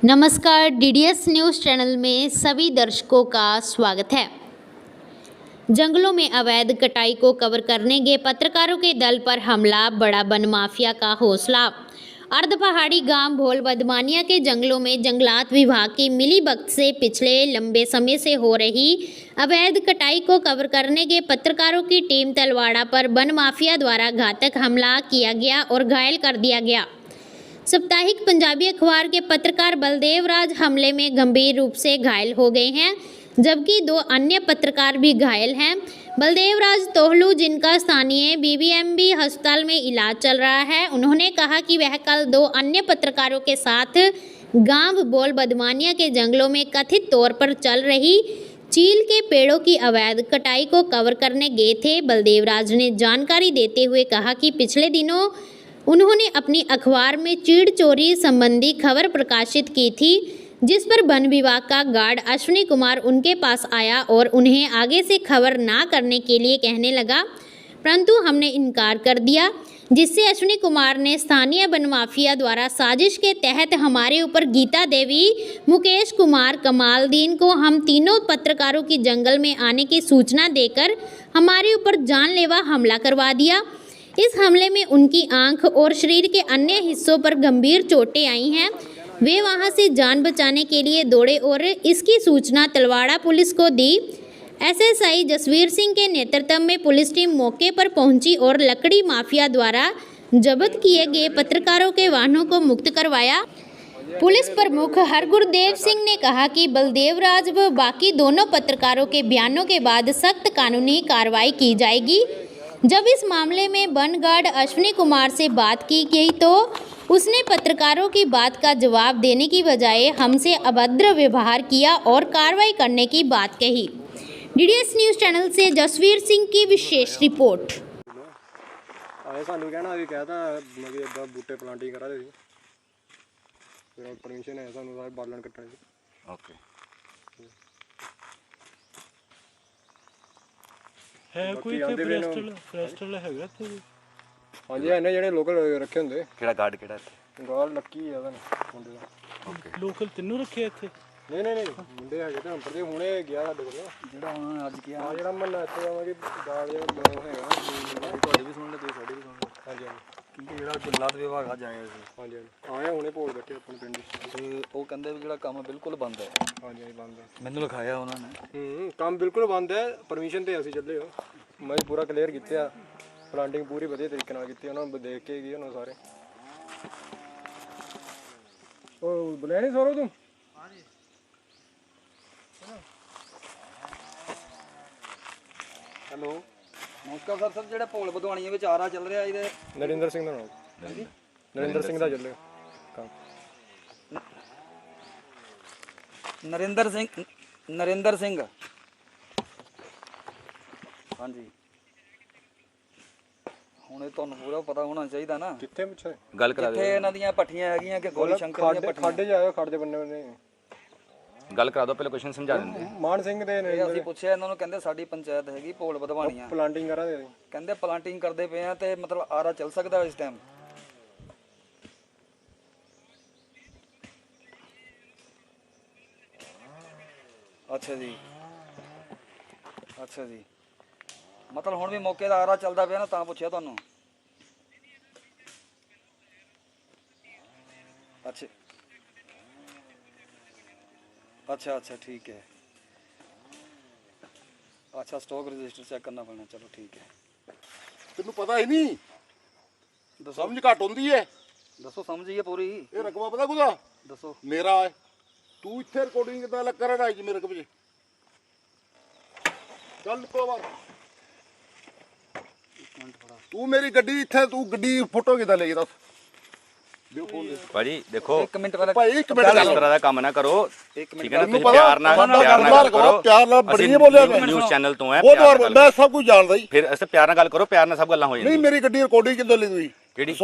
नमस्कार, DDS news channel में सभी दर्शकों का स्वागत है। जंगलों में अवैध कटाई को कवर करने गए पत्रकारों के दल पर हमला, बड़ा वन माफिया का हौसला। अर्ध पहाड़ी गांव भोल बदमानिया के जंगलों में जंगलात विभाग की मिलीभगत से पिछले लंबे समय से हो रही अवैध कटाई को कवर करने गए पत्रकारों की टीम तलवाड़ा पर वन माफिया द्वारा घातक हमला किया गया और घायल कर दिया गया। साप्ताहिक पंजाबी अखबार के पत्रकार बलदेव राज हमले में गंभीर रूप से घायल हो गए हैं, जबकि 2 अन्य पत्रकार भी घायल हैं। बलदेव राज तोहलू, जिनका स्थानीय बीबीएमबी अस्पताल में इलाज चल रहा है, उन्होंने कहा कि वह कल 2 अन्य पत्रकारों के साथ गांव बोल बदमानिया के जंगलों में कथित तौर पर चल रही चील के पेड़ों की अवैध कटाई को कवर करने गए थे। बलदेव राज ने जानकारी देते हुए कहा कि पिछले दिनों उन्होंने अपनी अखबार में चीड़ चोरी संबंधी खबर प्रकाशित की थी, जिस पर वन विभाग का गार्ड अश्विनी कुमार उनके पास आया और उन्हें आगे से खबर ना करने के लिए कहने लगा, परंतु हमने इनकार कर दिया, जिससे अश्विनी कुमार ने स्थानीय वन माफिया द्वारा साजिश के तहत हमारे ऊपर गीता देवी, मुकेश कुमार, कमालदीन को हम तीनों पत्रकारों की जंगल में आने की सूचना देकर हमारे ऊपर जानलेवा हमला करवा दिया। इस हमले में उनकी आंख और शरीर के अन्य हिस्सों पर गंभीर चोटें आई हैं। वे वहां से जान बचाने के लिए दौड़े और इसकी सूचना तलवाड़ा पुलिस को दी। एसएसआई जसवीर सिंह के नेतृत्व में पुलिस टीम मौके पर पहुंची और लकड़ी माफिया द्वारा जब्त किए गए पत्रकारों के वाहनों को मुक्त करवाया। पुलिस प्रमुख हरगुरदेव सिंह ने कहा कि बलदेव राज व बाकी दोनों पत्रकारों के बयानों के बाद सख्त कानूनी कार्रवाई की जाएगी। जब इस मामले में वन गार्ड अश्विनी कुमार से बात की गई तो उसने पत्रकारों की बात का जवाब देने की बजाय हमसे अभद्र व्यवहार किया और कार्रवाई करने की बात कही। डीडीएस न्यूज़ चैनल से जसवीर सिंह की विशेष रिपोर्ट। बूटे प्लांटिंग करा दे परमिशन है सानू बालन कट्टने दी। ओके है कोई फॉरेस्टल हैगा ਇੱਥੇ ਹਾਂਜੀ ਇਹਨੇ ਜਿਹੜੇ ਲੋਕਲ ਰੱਖੇ ਹੁੰਦੇ। ਕਿਹੜਾ ਗਾਰਡ ਕਿਹੜਾ ਇੱਥੇ ਗਾਰਡ ਲੱਕੀ ਆ ਉਹਦਾ ਮੁੰਡੇ ਦਾ। ਓਕੇ ਲੋਕਲ ਤਿੰਨੋਂ ਰੱਖੇ ਇੱਥੇ? ਨਹੀਂ ਮੁੰਡੇ ਹੈਗੇ ਤੇ ਅੰਪਰ ਦੇ ਹੁਣੇ ਗਿਆ ਸਾਡੇ ਕੋਲ ਜਿਹੜਾ ਹੁਣ ਅੱਜ ਕੀ ਆ ਜਿਹੜਾ ਮੰਨਾ ਇੱਥੇ ਆਵਾਂਗੇ ਗਾਰਡ ਜਿਹੜਾ ਹੈਗਾ ਤੁਹਾਡੀ ਵੀ ਸੁਣ ਲੈ ਤੁਸੀਂ ਸਾਡੀ ਵੀ ਸੁਣ ਲਓ। ਹਾਂਜੀ ਕਿਉਂਕਿ ਜਿਹੜਾ ਜੰਗਲਾਤ ਵਿਭਾਗ ਅੱਜ ਆਇਆ ਸੀ। ਹਾਂਜੀ ਆਏ ਹੁਣੇ ਭੋਲ ਬੈਠੇ ਆਪਣੇ ਪਿੰਡ ਤੇ ਉਹ ਕਹਿੰਦੇ ਵੀ ਜਿਹੜਾ ਕੰਮ ਬਿਲਕੁਲ ਬੰਦ ਹੈ। ਹਾਂਜੀ ਬੰਦ ਹੈ, ਮੈਨੂੰ ਲਿਖਾਇਆ ਉਹਨਾਂ ਨੇ। ਕੰਮ ਬਿਲਕੁਲ ਬੰਦ ਹੈ, ਪਰਮਿਸ਼ਨ ਤੇ ਅਸੀਂ ਚੱਲੇ ਹੋ। ਮੈਂ ਪੂਰਾ ਕਲੀਅਰ ਕੀਤਾ, ਪਲਾਂਟਿੰਗ ਪੂਰੀ ਵਧੀਆ ਤਰੀਕੇ ਨਾਲ ਕੀਤੀ, ਉਹਨਾਂ ਨੂੰ ਦੇਖ ਕੇ ਗਏ ਉਹਨਾਂ ਸਾਰੇ। ਉਹ ਬੁਲਾਇਆ ਨਹੀਂ ਸੌਰਵ ਤੂੰ? ਹਾਂਜੀ ਹੈਲੋ ਨਮਸਕਾਰ ਸਰ। ਜਿਹੜਾ ਭੋਲ ਬਦਵਾਣੀਆਂ ਵਿੱਚ ਆਰਾ ਚੱਲ ਰਿਹਾ ਇਹਦੇ ਨਰਿੰਦਰ ਸਿੰਘ ਦਾ ਨਾਮ? ਨਰਿੰਦਰ ਸਿੰਘ ਦਾ ਚੱਲੇ ਕੰਮ। ਨਰਿੰਦਰ ਸਿੰਘ ਹਾਂਜੀ। ਹੁਣ ਇਹ ਤੁਹਾਨੂੰ ਪੂਰਾ ਪਤਾ ਹੋਣਾ ਚਾਹੀਦਾ ਨਾ। ਕਿੱਥੇ ਪੁੱਛੇ ਗੱਲ ਕਰਾ ਦੇ। ਇਹਨਾਂ ਦੀਆਂ ਪੱਠੀਆਂ ਹੈਗੀਆਂ ਕਿ ਗੋਲੀ ਸ਼ੰਕਰ ਦੀਆਂ ਪੱਠੀਆਂ? ਖਾਡੇ ਜਾਇਓ, ਖਾਡੇ ਬੰਨੇ ਗੱਲ ਕਰਾ ਦੋ, ਪਹਿਲਾਂ ਕੁਐਸਚਨ ਸਮਝਾ ਦਿੰਦੇ। ਮਾਨ ਸਿੰਘ ਦੇ ਨੇ ਅਸੀਂ ਪੁੱਛਿਆ ਇਹਨਾਂ ਨੂੰ, ਕਹਿੰਦੇ ਸਾਡੀ ਪੰਚਾਇਤ ਹੈਗੀ ਭੋਲ ਬਦਵਾਣੀਆਂ, ਪਲਾਂਟਿੰਗ ਕਰਾਂਗੇ। ਕਹਿੰਦੇ ਪਲਾਂਟਿੰਗ ਕਰਦੇ ਪਏ ਆ ਤੇ ਮਤਲਬ ਆਰਾ ਚੱਲ ਸਕਦਾ ਇਸ ਟਾਈਮ? ਅੱਛਾ ਜੀ ਮਤਲਬ ਹੁਣ ਵੀ ਮੌਕੇ ਦਾ ਆਰਾ ਚੱਲਦਾ ਪਿਆ ਨਾ, ਤਾਂ ਪੁੱਛਿਆ ਤੁਹਾਨੂੰ। ਅੱਛਾ ਠੀਕ ਹੈ। ਅੱਛਾ ਸਟਾਕ ਰਜਿਸਟਰ ਚੈੱਕ ਕਰਨਾ ਪੈਣਾ। ਚਲੋ ਠੀਕ ਹੈ। ਤੈਨੂੰ ਪਤਾ ਹੀ ਨਹੀਂ, ਸਮਝ ਘੱਟ ਹੁੰਦੀ ਹੈ। ਦੱਸੋ ਸਮਝ ਹੀ ਹੈ ਪੂਰੀ। ਇਹ ਰਕਬਾ ਪਤਾ ਕੁਦਾ? ਦੱਸੋ। ਮੇਰਾ ਹੈ। ਤੂੰ ਇੱਥੇ ਰਿਕਾਰਡਿੰਗ ਕਿੱਦਾਂ ਲੱਗ ਕਰ ਰਿਹਾ ਜੀ ਮੇਰੇ ਰਕਬੇ 'ਚ? ਚੱਲ ਨਿਕਲੋ ਬਾਹਰ। ਤੂੰ ਮੇਰੀ ਗੱਡੀ ਇੱਥੇ, ਤੂੰ ਗੱਡੀ ਫੋਟੋ ਕਿੱਦਾਂ ਲਈ ਦੱਸ? ਭਾਜੀ ਦੇਖੋ, ਇੱਕ ਮਿੰਟ ਪਹਿਲਾਂ ਭਾਈ ਇੱਕ ਮਿੰਟ ਇਸ ਤਰ੍ਹਾਂ ਦਾ ਕੰਮ ਨਾ ਕਰੋ। ਇੱਕ ਮਿੰਟ ਠੀਕ ਹੈ ਨਾ, ਤੁਸੀਂ ਪਿਆਰ ਨਾਲ ਕਰੋ। ਪਿਆਰ ਨਾਲ ਬੜੀ ਨਹੀਂ ਬੋਲਿਆ ਮੈਂ। ਨਿਊਜ਼ ਚੈਨਲ ਤੋਂ ਹੈ, ਮੈਂ ਸਭ ਕੁਝ ਜਾਣਦਾ ਹੀ। ਫਿਰ ਅਸੀਂ ਪਿਆਰ ਨਾਲ ਗੱਲ ਕਰੋ, ਪਿਆਰ ਨਾਲ ਸਭ ਗੱਲਾਂ ਹੋ ਜਾਂਦੀਆਂ। ਨਹੀਂ ਮੇਰੀ ਗੱਡੀ ਰਿਕਾਰਡਿੰਗ ਕਿੱਦਾਂ ਲਈ ਤੁਸੀਂ? ਕਿਹੜੀ?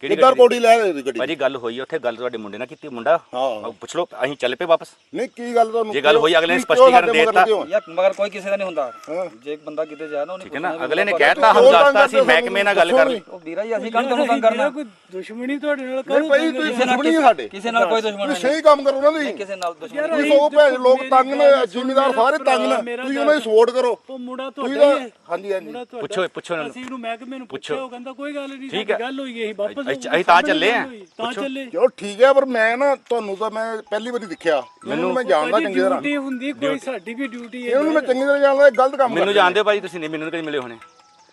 ਕਿੱਦਾਂ ਰਿਕਾਰਡਿੰਗ ਲੈ ਰਹੇ ਗੱਡੀ ਭਾਜੀ ਗੱਲ ਹੋਈ ਉੱਥੇ ਗੱਲ ਤੁਹਾਡੇ ਮੁੰਡੇ ਨਾਲ ਕੀਤੀ ਮੁੰਡਾ ਹਾਂ ਪੁੱਛ ਲਓ ਅਸੀਂ ਚੱਲ ਪਏ ਵਾਪਸ ਨਹੀਂ ਕੀ ਗੱਲ ਤੁਹਾਨੂੰ ਜੇ ਗੱਲ ਹੋਈ ਅਗਲੇ ਨੇ ਸਪਸ਼ਟੀਕਰਨ ਦੇ ਦਿੱਤਾ ਯਾਰ ਮਗਰ ਕੋਈ ਕਿਸੇ ਦਾ ਨਹੀਂ ਹੁੰਦਾ ਜੇ ਇੱਕ ਬੰਦਾ ਕਿਤੇ ਜਾਏ ਨਾ ਉਹਨੇ ਠੀਕ ਹੈ ਨਾ ਅਗਲੇ ਨੇ ਕਹਿਤਾ ਹਮ ਦੱਸਤਾ ਅਸੀਂ ਮਹਿਕਮੇ ਨਾਲ ਗੱਲ ਕਰ ਲਈ ਉਹ ਵੀਰਾ ਜੀ ਅਸੀਂ ਕੱਲ ਤੁਹਾਨੂੰ ਤੰਗ ਕਰਨਾ ਕੋਈ ਦੁਸ਼ਮਣੀ ਤੁਹਾਡੇ ਨਾਲ ਨਹੀਂ ਭਾਈ ਤੁਸੀਂ ਦੁਸ਼ਮਣੀ ਸਾਡੇ ਕਿਸੇ ਨਾਲ ਕੋਈ ਦੁਸ਼ਮਣ ਤੁਸੀਂ ਸਹੀ ਕੰਮ ਕਰੋ ਨਾ ਤੁਸੀਂ ਕਿਸੇ ਨਾਲ ਦੁਸ਼ਮਣ ਤੁਸੀਂ ਸੋ ਭੈਣ ਲੋਕ ਤੰਗ ਨੇ ਜ਼ਿਮੀਦਾਰ ਸਾਰੇ ਤੰਗ ਨੇ ਤੁਸੀਂ ਉਹਨਾਂ ਦੀ ਸਪੋਰਟ ਕਰੋ ਉਹ ਮੁੰਡਾ ਤੁਸੀਂ ਤੁਹਾਡਾ ਹੀ ਹੈ ਹਾਂਜੀ ਹਾਂਜੀ ਪੁੱਛੋ ਇਹਨਾਂ ਨੂੰ ਅਸੀਂ ਇਹਨੂੰ ਮਹਿਕਮੇ ਨੂੰ ਪੁੱਛਿਆ ਉਹ ਕਹਿੰਦਾ ਕੋਈ ਗੱਲ ਨਹੀਂ ਠੀਕ ਹੈ। ਗੱਲ ਹੋਈ ਗਈ ਵਾਪਸ ਅਸੀਂ ਤਾਂ ਚੱਲੇ ਆ ਤਾਂ ਚੱਲੇ ਚਲੋ ਠੀਕ ਹੈ ਪਰ ਮੈਂ ਨਾ ਤੁਹਾਨੂੰ ਤਾਂ ਮੈਂ ਪਹਿਲੀ ਵਾਰੀ ਦਿਖਿਆ ਮੈਨੂੰ ਮੈਂ ਜਾਣਦਾ ਚੰਗੀ ਤਰ੍ਹਾਂ ਡਿਊਟੀ ਹੁੰਦੀ ਕੋਈ ਸਾਡੀ ਵੀ ਡਿਊਟੀ ਹੈ ਇਹਨੂੰ ਮੈਂ ਚੰਗੀ ਤਰ੍ਹਾਂ ਜਾਣਦਾ ਇਹ ਗਲਤ ਕੰਮ ਮੈਨੂੰ ਜਾਣਦੇ ਹੋ ਭਾਜੀ ਤੁਸੀਂ ਨਹੀਂ ਮੈਨੂੰ ਕਦੇ ਮਿਲੇ ਹੋਣੇ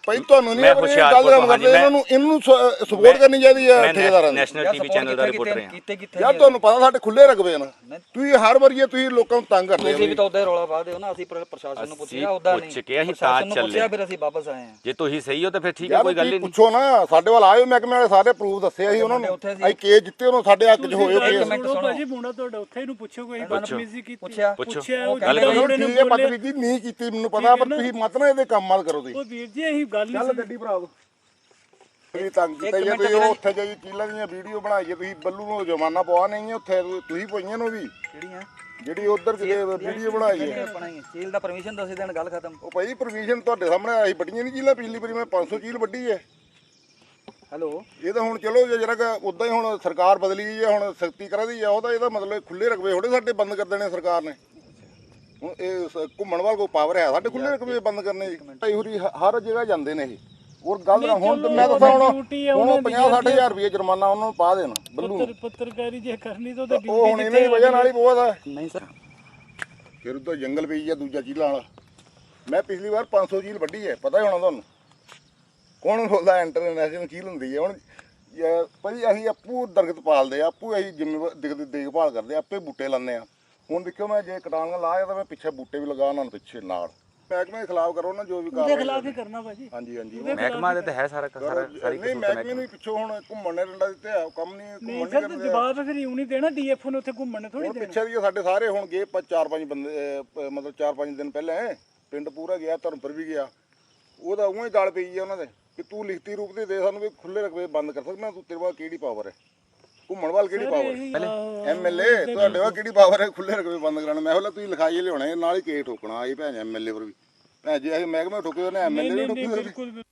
ਭਾਈ ਤੁਹਾਨੂੰ ਨਹੀਂ ਮੈਂ ਗਲਤ ਹੁਸ਼ਿਆਰਪੁਰ ਕੰਮ ਤੋਂ, ਹਾਂਜੀ, ਕਰਦੇ ਇਹਨੂੰ ਸਪੋਰਟ ਕਰਨੀ ਚਾਹੀਦੀ ਹੈ ਠੇਕੇਦਾਰਾਂ ਮੈਂ ਦੀ ਨੈਸ਼ਨਲ ਟੀਵੀ ਚੈਨਲ ਦਾ ਰਿਪੋਰਟਰ ਹਾਂ ਕਿਤੇ ਕਿੱਥੇ ਯਾਰ ਤੁਹਾਨੂੰ ਪਤਾ ਸਾਡੇ ਖੁੱਲੇ ਰਕਬੇ ਨਾ ਤੁਸੀਂ ਹਰ ਵਾਰੀ ਤੁਸੀਂ ਲੋਕਾਂ ਨੂੰ ਤੰਗ ਕਰਦੇ ਤੁਸੀਂ ਵੀ ਤਾਂ ਉਦਾਂ ਰੌਲਾ ਪਾ ਦਿਓ ਨਾ ਅਸੀਂ ਪ੍ਰਸ਼ਾਸਨ ਨੂੰ ਪੁੱਛਿਆ ਉਦਾਂ ਨਹੀਂ ਪੁੱਛ ਕੇ ਅਸੀਂ ਤਾਂ ਪ੍ਰਸ਼ਾਸਨ ਨੂੰ ਚੱਲੇ ਪੁੱਛਿਆ ਫਿਰ ਅਸੀਂ ਵਾਪਸ ਆਏ ਹਾਂ ਜੇ ਤੁਸੀਂ ਸਹੀ ਹੋ ਤਾਂ ਫਿਰ ਠੀਕ ਹੈ ਯਾਰ ਕੋਈ ਗੱਲ ਹੀ ਤੁਸੀਂ ਨਹੀਂ ਪੁੱਛੋ ਨਾ ਸਾਡੇ ਵੱਲ ਆਇਓ ਮਹਿਕਮੇ ਵਾਲੇ ਸਾਰੇ ਪ੍ਰੂਫ ਦੱਸੇ ਅਸੀਂ ਉਹਨਾਂ ਨੂੰ ਅਸੀਂ ਕੇਸ ਜਿੱਤੇ ਉਹਨੂੰ ਸਾਡੇ ਹੱਕ 'ਚ ਹੋਏ ਕੇਸ ਭਾਜੀ ਮੁੰਡਾ ਤੁਹਾਡਾ ਉੱਥੇ ਇਹਨੂੰ ਪੁੱਛੋ ਕੋਈ ਬਦਤਮੀਜ਼ੀ ਕੀਤੀ ਪੁੱਛਿਆ ਪੁੱਛਿਆ ਉਹ ਗੱਲ ਜਿੱਦਾਂ ਕਰੋ। ਥੋੜੇ ਠੀਕ ਹੈ ਪਤਰੀ ਜੀ ਨਹੀਂ ਕੀਤੀ ਮੈਨੂੰ ਪਤਾ ਪਰ ਤੁਸੀਂ ਮਤ ਨਾ ਇਹਦੇ ਕੰਮ ਮਤ ਕਰੋ ਤੁਸੀਂ ਉਹ ਵੀਰ ਜੀ ਅਸੀਂ ਗੱਲ ਚੱਲ ਗੱਡੀ ਭਰਾ ਦੋ ਤੁਸੀਂ ਤੰਗ ਕੀਤਾ ਜੇ ਤੁਸੀਂ ਉਹ ਉੱਥੇ ਜਾਈ ਚੀਲਾਂ ਦੀਆਂ ਵੀਡੀਓ ਬਣਾਈਏ ਤੁਸੀਂ ਬੱਲੂ ਨੂੰ ਜਮਾਨਾ ਪਵਾ ਨਹੀਂ ਹੈ ਉੱਥੇ ਤੁਸੀਂ ਪਈਆਂ ਨੂੰ ਵੀ ਕਿਹੜੀਆਂ ਜਿਹੜੀ ਉਧਰ ਕਿਤੇ ਵੀਡੀਓ ਬਣਾਈ ਹੈ ਬਣਾਈ ਚੀਲ ਦਾ ਪਰਮਿਸ਼ਨ ਦੱਸ ਦੇਣ ਗੱਲ ਖਤਮ ਉਹ ਭਾਈ ਪਰਮਿਸ਼ਨ ਤੁਹਾਡੇ ਸਾਹਮਣੇ ਆਈ ਵੱਡੀਆਂ ਨਹੀਂ ਚੀਲਾਂ ਪਿਛਲੀ ਵਾਰੀ ਮੈਂ 500 ਚੀਲ ਵੱਡੀ ਹੈ ਹੈਲੋ ਇਹ ਤਾਂ ਹੁਣ ਚਲੋ ਜੇ ਜਰਾ ਉਦਾਂ ਹੀ ਹੁਣ ਸਰਕਾਰ ਬਦਲੀ ਗਈ ਹੈ ਹੁਣ ਸਖਤੀ ਕਰਾ ਦੀ ਆ ਉਹਦਾ ਇਹਦਾ ਮਤਲਬ ਖੁੱਲੇ ਰਕਬੇ ਥੋੜੇ ਸਾਡੇ ਬੰਦ ਕਰ ਦੇਣੇ ਸਰਕਾਰ ਨੇ ਹੁਣ ਇਹ ਘੁੰਮਣ ਵਾਲ ਕੋਈ ਪਾਵਰ ਹੈ ਸਾਡੇ ਖੁੱਲੇ ਰਕਬੇ ਬੰਦ ਕਰਨੇ ਜੀ ਭਾਈ ਹੋਰੀ ਹਰ ਜਗ੍ਹਾ ਜਾਂਦੇ ਨੇ ਇਹ ਔਰ ਗੱਲ ਹੁਣ ਤਾਂ ਮੈਂ ਦੱਸਾਂ ਹੁਣ 50-60 ਹਜ਼ਾਰ ਰੁਪਏ ਜੁਰਮਾਨਾ ਉਹਨਾਂ ਨੂੰ ਪਾ ਦੇਣ ਬੱਲੂ ਨੂੰ ਪੱਤਰਕਾਰੀ ਜੇ ਕਰਨੀ ਤਾਂ ਉਹਦੀ ਉਹ ਹੁਣ ਇਹਨਾਂ ਦੀ ਵਜ੍ਹਾ ਨਾਲ ਹੀ ਬਹੁਤ ਆ ਨਹੀਂ ਸਰ ਫਿਰ ਉਹ ਤਾਂ ਜੰਗਲ ਪਈ ਆ ਦੂਜਾ ਚੀਲਾਂ ਵਾਲਾ ਮੈਂ ਪਿਛਲੀ ਵਾਰ 500 ਚੀਲ ਵੱਢੀ ਹੈ ਪਤਾ ਹੀ ਹੋਣਾ ਤੁਹਾਨੂੰ ਕੌਣ ਬੋਲਦਾ ਇੰਟਰਨੈਸ਼ਨਲ ਚੀਲ ਹੁੰਦੀ ਹੈ ਹੁਣ ਭਾਈ ਅਸੀਂ ਆਪੂ ਦਰਖਤ ਪਾਲਦੇ ਆ ਆਪੂ ਅਸੀਂ ਜ਼ਿੰਮੇਵਾਰ ਦੇਖਭਾਲ ਕਰਦੇ ਆਪੇ ਬੂਟੇ ਲਾਉਂਦੇ ਆ ਹੁਣ ਦੇਖਿਓ ਮੈਂ ਜੇ ਕਟਾਣੀਆਂ ਲਾਇਆ ਤਾਂ ਮੈਂ ਪਿੱਛੇ ਬੂਟੇ ਵੀ ਲਗਾ ਉਹਨਾਂ ਨੂੰ ਪਿੱਛੇ ਨਾਲ ਮਹਿਕਮੇ ਦੇ ਖਿਲਾਫ ਕਰੋ ਨਾ ਜੋ ਵੀ ਉਹਦੇ ਖਿਲਾਫ ਹੀ ਕਰਨਾ ਭਾਜੀ ਹਾਂਜੀ ਹਾਂਜੀ ਮਹਿਕਮਾ ਦੇ ਤਾਂ ਹੈ ਸਾਰੀ ਨਹੀਂ ਮਹਿਕਮੇ ਨੂੰ ਪਿੱਛੋਂ ਹੁਣ ਘੁੰਮਣ ਨੇ ਡੰਡਾ ਦਿੱਤੇ ਆ ਕੰਮ ਨਹੀਂ ਘੁੰਮਣ ਨਹੀਂ ਸਰ ਕਰਦੇ ਜਵਾਬ ਫਿਰ ਇਉਂ ਨਹੀਂ ਦੇਣਾ ਡੀਐਫਓ ਨੇ ਉੱਥੇ ਘੁੰਮਣ ਨੇ ਥੋੜੀ ਹੁਣ ਪਿੱਛੇ ਦੀ ਸਾਡੇ ਸਾਰੇ ਹੁਣ ਗਏ 4-5 ਬੰਦੇ ਮਤਲਬ 4-5 ਦਿਨ ਪਹਿਲਾਂ ਪਿੰਡ ਪੂਰਾ ਗਿਆ ਧਰਮਪੁਰ ਵੀ ਗਿਆ ਉਹਦਾ ਉਵੇਂ ਹੀ ਗੱਲ ਪਈ ਆ ਉਹਨਾਂ ਦੇ ਕਿ ਤੂੰ ਲਿਖਤੀ ਰੂਪ ਦੇ ਸਾਨੂੰ ਵੀ ਖੁੱਲੇ ਰਕਬੇ ਬੰਦ ਕਰ ਸਕਦਾ ਤੂੰ ਤੇਰੇ ਕੋਲ ਕਿਹੜੀ ਪਾਵਰ ਹੈ ਘੁੰਮਣ ਵਾਲ ਕਿਹੜੀ ਪਾਵਰ ਹੈ ਐਮਐਲਏ ਤੁਹਾਡੇ ਕੋਲ ਕਿਹੜੀ ਪਾਵਰ ਹੈ ਖੁੱਲੇ ਰਕਬੇ ਬੰਦ ਕਰਾਉਣ ਮੈਂ ਕਿਹਾ ਤੁਸੀਂ ਲਿਖਾਈ ਲਿਆਉਣਾ ਨਾਲ ਹੀ ਕੇਸ ਠੋਕਣਾ ਆਈ ਭੈਣ ਐਮਐਲਏ ਪਰ ਵੀ ਭੈਣ ਜੇ ਅਸੀਂ ਮਹਿਕਮੇ ਠੋਕੇ ਉਹਨੇ ਐਮਐਲਏ ਨੂੰ ਠੋਕੀ ਬਿਲਕੁਲ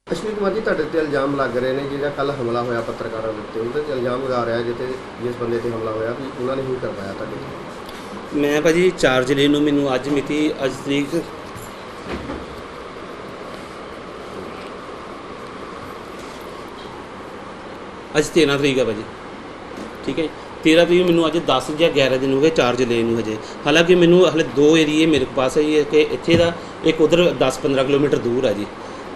ਅਸ਼ਵਨੀ ਕੁਮਾਰ ਜੀ ਤੁਹਾਡੇ ਤੇ ਇਲਜ਼ਾਮ ਲੱਗ ਰਹੇ ਨੇ ਜਿਹੜਾ ਕੱਲ ਹਮਲਾ ਹੋਇਆ ਪੱਤਰਕਾਰਾਂ ਦੇ ਉੱਤੇ ਉਹਦੇ ਤੇ ਇਲਜ਼ਾਮ ਲਗਾ ਰਿਹਾ ਜਿਸ ਬੰਦੇ ਤੇ ਹਮਲਾ ਹੋਇਆ ਵੀ ਉਹਨਾਂ ਨੇ ਹੀ ਕਰਵਾਇਆ ਤੁਹਾਡੇ ਤੇ ਮੈਂ ਭਾਜੀ 4 ਜ਼ਿਲ੍ਹੇ ਨੂੰ ਮੈਨੂੰ ਅੱਜ ਮਿਤੀ ਅੱਜ ਤਰੀਕ ਅੱਜ 13 ਤਰੀਕ ਹੈ ਭਾਜੀ ਠੀਕ ਹੈ 13 ਤਰੀਕ ਮੈਨੂੰ ਅੱਜ 10 ਜਾਂ 11 ਦਿਨ ਹੋ ਗਏ 4 ਜ਼ਿਲ੍ਹੇ ਨੂੰ ਹਜੇ ਹਾਲਾਂਕਿ ਮੈਨੂੰ ਹਲੇ 2 ਏਰੀਏ ਮੇਰੇ ਪਾਸ ਹੈ ਕਿ ਇੱਥੇ ਦਾ ਇੱਕ ਉਧਰ 10-15 ਕਿਲੋਮੀਟਰ ਦੂਰ ਹੈ ਜੀ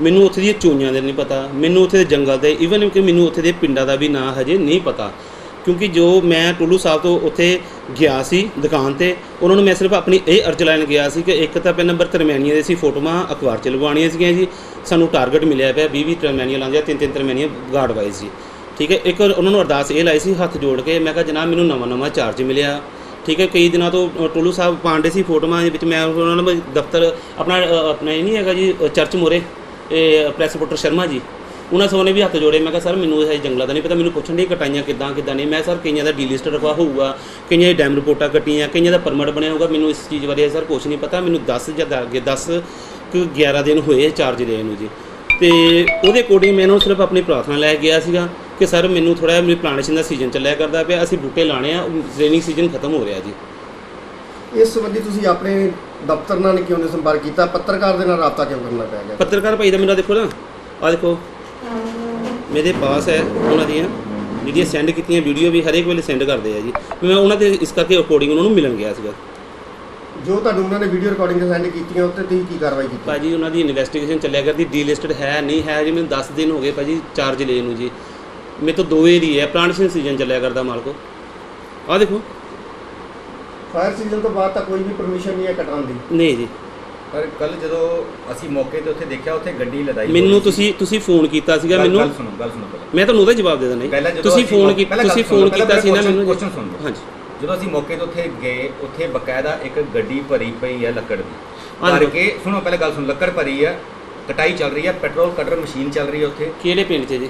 ਮੈਨੂੰ ਉੱਥੇ ਦੀਆਂ ਚੋਈਆਂ ਦਾ ਨਹੀਂ ਪਤਾ ਮੈਨੂੰ ਉੱਥੇ ਦੇ ਜੰਗਲ ਦੇ ਈਵਨ ਕਿ ਮੈਨੂੰ ਉੱਥੇ ਦੇ ਪਿੰਡਾਂ ਦਾ ਵੀ ਨਾਂ ਹਜੇ ਨਹੀਂ ਪਤਾ ਕਿਉਂਕਿ ਜੋ ਮੈਂ ਟੁੱਲੂ ਸਾਹਿਬ ਤੋਂ ਉੱਥੇ ਗਿਆ ਸੀ ਦੁਕਾਨ ਤੇ ਉਹਨਾਂ ਨੂੰ ਮੈਂ ਸਿਰਫ ਆਪਣੀ ਇਹ ਅਰਜ਼ ਲੈਣ ਗਿਆ ਸੀ ਕਿ ਇੱਕ ਤਾਂ ਪਹਿਲਾਂ ਨੰਬਰ ਤਰਮੈਨੀਆਂ ਦੇ ਸੀ ਫੋਟੋਆਂ ਅਖਬਾਰ 'ਚ ਲਗਵਾਉਣੀਆਂ ਸੀਗੀਆਂ ਜੀ ਸਾਨੂੰ ਟਾਰਗੇਟ ਮਿਲਿਆ ਪਿਆ 20 ਤਰਮੈਨੀਆਂ ਲਾਉਂਦੇ ਆ 3 ਤਰਮੈਨੀਆਂ ਗਾਰਡ ਵਾਈਜ਼ ਜੀ ਠੀਕ ਹੈ ਇੱਕ ਉਹਨਾਂ ਨੂੰ ਅਰਦਾਸ ਇਹ ਲਾਈ ਸੀ ਹੱਥ ਜੋੜ ਕੇ ਮੈਂ ਕਿਹਾ ਜਨਾਬ ਮੈਨੂੰ ਨਵਾਂ ਚਾਰਜ ਮਿਲਿਆ ਠੀਕ ਹੈ। ਕਈ ਦਿਨਾਂ ਤੋਂ ਟੋਲੂ ਸਾਹਿਬ ਪਾਂਡੇ ਸੀ ਫੋਟੋਆਂ ਦੇ ਵਿੱਚ, ਮੈਂ ਉਹਨਾਂ ਨੂੰ ਦਫ਼ਤਰ ਆਪਣਾ ਇਹ ਨਹੀਂ ਹੈਗਾ ਜੀ ਚਰਚ ਮੋਰੇ, ਇਹ ਪ੍ਰੈਸ ਰਿਪੋਰਟਰ ਸ਼ਰਮਾ ਜੀ, ਉਹਨਾਂ ਸੋਨੇ ਵੀ ਹੱਥ ਜੋੜੇ। ਮੈਂ ਕਿਹਾ ਸਰ ਮੈਨੂੰ ਇਹ ਜੰਗਲਾਂ ਦਾ ਨਹੀਂ ਪਤਾ, ਮੈਨੂੰ ਪੁੱਛਣ ਦੀ ਕਟਾਈਆਂ ਕਿੱਦਾਂ ਨਹੀਂ। ਮੈਂ ਸਰ ਕਈਆਂ ਦਾ ਡੀਲਿਸਟ ਰਖਵਾ ਹੋਊਗਾ, ਕਈਆਂ ਦੀ ਡੈਮ ਰਿਪੋਰਟਾਂ ਕੱਟੀਆਂ, ਕਈਆਂ ਦਾ ਪਰਮਿਟ ਬਣਿਆ ਹੋਊਗਾ, ਮੈਨੂੰ ਇਸ ਚੀਜ਼ ਬਾਰੇ ਸਰ ਕੁਛ ਨਹੀਂ ਪਤਾ। ਮੈਨੂੰ 10 ਕੁ 11 ਦਿਨ ਹੋਏ ਚਾਰਜ ਲਿਆ ਨੂੰ ਜੀ, ਤੇ ਉਹਦੇ ਅਕੋਰਡਿੰਗ ਮੈਂ ਇਹਨੂੰ ਸਿਰਫ ਆਪਣੀ ਪ੍ਰਾਰਥਨਾ ਲੈ ਗਿਆ ਸੀਗਾ ਕਿ ਸਰ ਮੈਨੂੰ ਥੋੜ੍ਹਾ ਜਿਹਾ ਮੇਰੀ ਪਲਾਂਟੇਸ਼ਨ ਦਾ ਸੀਜ਼ਨ ਚੱਲਿਆ ਕਰਦਾ ਪਿਆ, ਅਸੀਂ ਬੂਟੇ ਲਾਣੇ ਆ, ਰੇਨਿੰਗ ਸੀਜ਼ਨ ਖਤਮ ਹੋ ਰਿਹਾ ਜੀ। ਇਸ ਸੰਬੰਧੀ ਤੁਸੀਂ ਆਪਣੇ ਦਫ਼ਤਰ ਨਾਲ ਕਿਉਂ ਨਹੀਂ ਸੰਪਰਕ ਕੀਤਾ, ਪੱਤਰਕਾਰ ਦੇ ਨਾਲ ਰਾਬਤਾ ਕਿਉਂ ਕਰਨਾ ਪੈ ਗਿਆ? ਪੱਤਰਕਾਰ ਭਾਈ ਦਾ ਮੇਰਾ ਦੇਖੋ ਨਾ, ਆਹ ਦੇਖੋ ਮੇਰੇ ਪਾਸ ਹੈ ਉਹਨਾਂ ਦੀਆਂ ਜਿਹੜੀਆਂ ਸੈਂਡ ਕੀਤੀਆਂ ਵੀਡੀਓ ਵੀ ਹਰੇਕ ਵੇਲੇ ਸੈਂਡ ਕਰਦੇ ਆ ਜੀ। ਮੈਂ ਉਹਨਾਂ ਦੇ ਇਸ ਕਰਕੇ ਅਕੋਰਡਿੰਗ ਉਹਨਾਂ ਨੂੰ ਮਿਲਣ ਗਿਆ ਸੀਗਾ। ਜੋ ਤੁਹਾਨੂੰ ਉਹਨਾਂ ਨੇ ਵੀਡੀਓ ਰਿਕਾਰਡਿੰਗ ਸੈਂਡ ਕੀਤੀਆਂ ਉੱਤੇ ਤੁਸੀਂ ਕੀ ਕਾਰਵਾਈ ਕੀਤੀ? ਭਾਜੀ ਉਹਨਾਂ ਦੀ ਇਨਵੈਸਟੀਗੇਸ਼ਨ ਚੱਲਿਆ ਕਰਦੀ, ਡੀਲਿਸਟਡ ਹੈ ਨਹੀਂ ਹੈ ਜੀ। ਮੈਨੂੰ 10 ਦਿਨ ਹੋ ਗਏ ਭਾਜੀ ਚਾਰਜ ਲਏ ਨੂੰ ਜੀ। ਮੇਰੇ ਤੋਂ 2 ਏਰੀਏ ਹੈ, ਪਲਾਂਟੇਸ਼ਨ ਸੀਜ਼ਨ ਚੱਲਿਆ ਕਰਦਾ ਮਾਲਕੋ। ਆਹ ਦੇਖੋ ਫਾਇਰ ਸੀਜ਼ਨ ਤੋਂ ਬਾਅਦ ਤਾਂ ਕੋਈ ਵੀ ਪਰਮਿਸ਼ਨ ਨਹੀਂ ਹੈ ਕਟਾਉਣ ਦੀ। ਨਹੀਂ ਜੀ, ਪਰ ਕੱਲ ਜਦੋਂ ਅਸੀਂ ਮੌਕੇ ਤੇ ਉੱਥੇ ਦੇਖਿਆ, ਉੱਥੇ ਗੱਡੀ ਲਦਾਈ ਮੈਨੂੰ ਤੁਸੀਂ ਫੋਨ ਕੀਤਾ ਸੀਗਾ ਮੈਨੂੰ। ਗੱਲ ਸੁਣੋ ਪਹਿਲਾਂ। ਮੈਂ ਤੁਹਾਨੂੰ ਉਹਦਾ ਜਵਾਬ ਦੇ ਦਿੰਦਾ ਜੀ। ਤੁਸੀਂ ਫੋਨ ਕੀਤਾ ਸੀ ਨਾ ਮੈਨੂੰ। ਕੁਐਸਚਨ ਸੁਣ ਲਓ। ਹਾਂਜੀ, ਜਦੋਂ ਅਸੀਂ ਮੌਕੇ ਤੇ ਉੱਥੇ ਗਏ, ਉੱਥੇ ਬਕਾਇਦਾ ਇੱਕ ਗੱਡੀ ਭਰੀ ਪਈ ਹੈ ਲੱਕੜ ਦੀ, ਭਰ ਕੇ ਸੁਣੋ ਪਹਿਲਾਂ ਗੱਲ ਸੁਣ, ਲੱਕੜ ਭਰੀ ਹੈ, ਕਟਾਈ ਚੱਲ ਰਹੀ ਹੈ, ਪੈਟਰੋਲ ਕਟਰ ਮਸ਼ੀਨ ਚੱਲ ਰਹੀ ਹੈ ਉੱਥੇ। ਕਿਹੜੇ ਪਿੰਡ 'ਚ ਜੀ?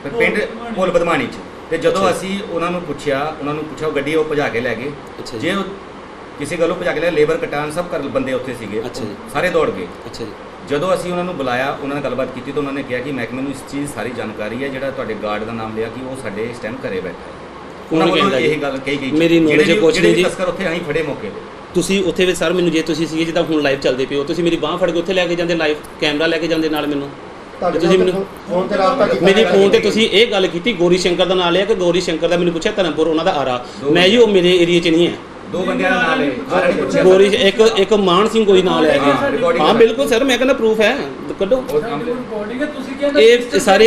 ਪਿੰਡ ਭੋਲ ਬਦਮਾਣੀ 'ਚ। ਤੇ ਜਦੋਂ ਅਸੀਂ ਉਹਨਾਂ ਨੂੰ ਪੁੱਛਿਆ ਉਹ ਗੱਡੀ ਉਹ ਭਜਾ ਕੇ ਲੈ ਗਏ। ਜੇ ਉਹ ਕਿਸੇ ਗੱਲੋਂ ਭਜਾ ਕੇ ਲੈ, ਲੇਬਰ ਕਟਾਣ ਸਭ ਕਰ ਬੰਦੇ ਉੱਥੇ ਸੀਗੇ, ਸਾਰੇ ਦੌੜ ਗਏ। ਅੱਛਾ ਜੀ। ਜਦੋਂ ਅਸੀਂ ਉਹਨਾਂ ਨੂੰ ਬੁਲਾਇਆ, ਉਹਨਾਂ ਨਾਲ ਗੱਲਬਾਤ ਕੀਤੀ ਤਾਂ ਉਹਨਾਂ ਨੇ ਕਿਹਾ ਕਿ ਮਹਿਕਮੇ ਨੂੰ ਇਸ ਚੀਜ਼ ਸਾਰੀ ਜਾਣਕਾਰੀ ਹੈ, ਜਿਹੜਾ ਤੁਹਾਡੇ ਗਾਰਡ ਦਾ ਨਾਮ ਲਿਆ ਕਿ ਉਹ ਸਾਡੇ ਇਸ ਟਾਈਮ ਘਰੇ ਬੈਠਾ ਹੈ। ਉਹਨਾਂ ਵੱਲੋਂ ਇਹ ਗੱਲ ਕਹੀ ਗਈ। ਮੇਰੀ ਨੌਲੇਜ ਕੁਛ ਨਹੀਂ ਜੀ। ਤਸਕਰ ਉੱਥੇ ਅਸੀਂ ਫੜੇ ਮੌਕੇ ਤੇ। ਤੁਸੀਂ ਉੱਥੇ ਵੀ ਸਰ ਮੈਨੂੰ ਜੇ ਤੁਸੀਂ ਸੀਗੇ ਜਿੱਦਾਂ ਹੁਣ ਲਾਈਵ ਚੱਲਦੇ ਪਿਓ, ਤੁਸੀਂ ਮੇਰੀ ਬਾਂਹ ਫੜ ਕੇ ਉੱਥੇ ਲੈ ਕੇ ਜਾਂਦੇ, ਲਾਈਵ ਕੈਮਰਾ ਲੈ ਕੇ ਜਾਂਦੇ ਨਾਲ ਮੈਨੂੰ। ਤੁਸੀਂ ਮੈਨੂੰ ਫੋਨ ਤੇ ਰਾਬਤਾ ਕੀਤਾ? ਮੇਰੀ ਫੋਨ ਤੇ ਤੁਸੀਂ ਇਹ ਗੱਲ ਕੀਤੀ, ਗੋਰੀ ਸ਼ੰਕਰ ਦਾ ਨਾਮ ਲਿਆ ਕਿ ਗੋਰੀ ਸ਼ੰਕਰ ਦਾ ਮੈਨੂੰ ਪੁੱਛਿਆ ਧਰਮਪੁਰ ਉਹਨਾਂ ਦਾ ਆਰਾ। ਮੈਂ ਜੀ ਉਹ ਮੇਰੇ ਏਰੀਏ 'ਚ ਨਹੀਂ ਹੈ। 2 ਬੰਦਿਆਂ ਦਾ ਨਾਮ ਹੈ ਗੋਰੀ, ਇੱਕ ਮਾਨ ਸਿੰਘ ਕੋਈ ਨਾਮ ਲਿਆ ਗਿਆ। ਹਾਂ ਬਿਲਕੁਲ ਸਰ, ਮੈਂ ਕਹਿੰਦਾ ਪ੍ਰੂਫ ਹੈ, ਕੱਢੋ। ਇਹ ਸਾਰੇ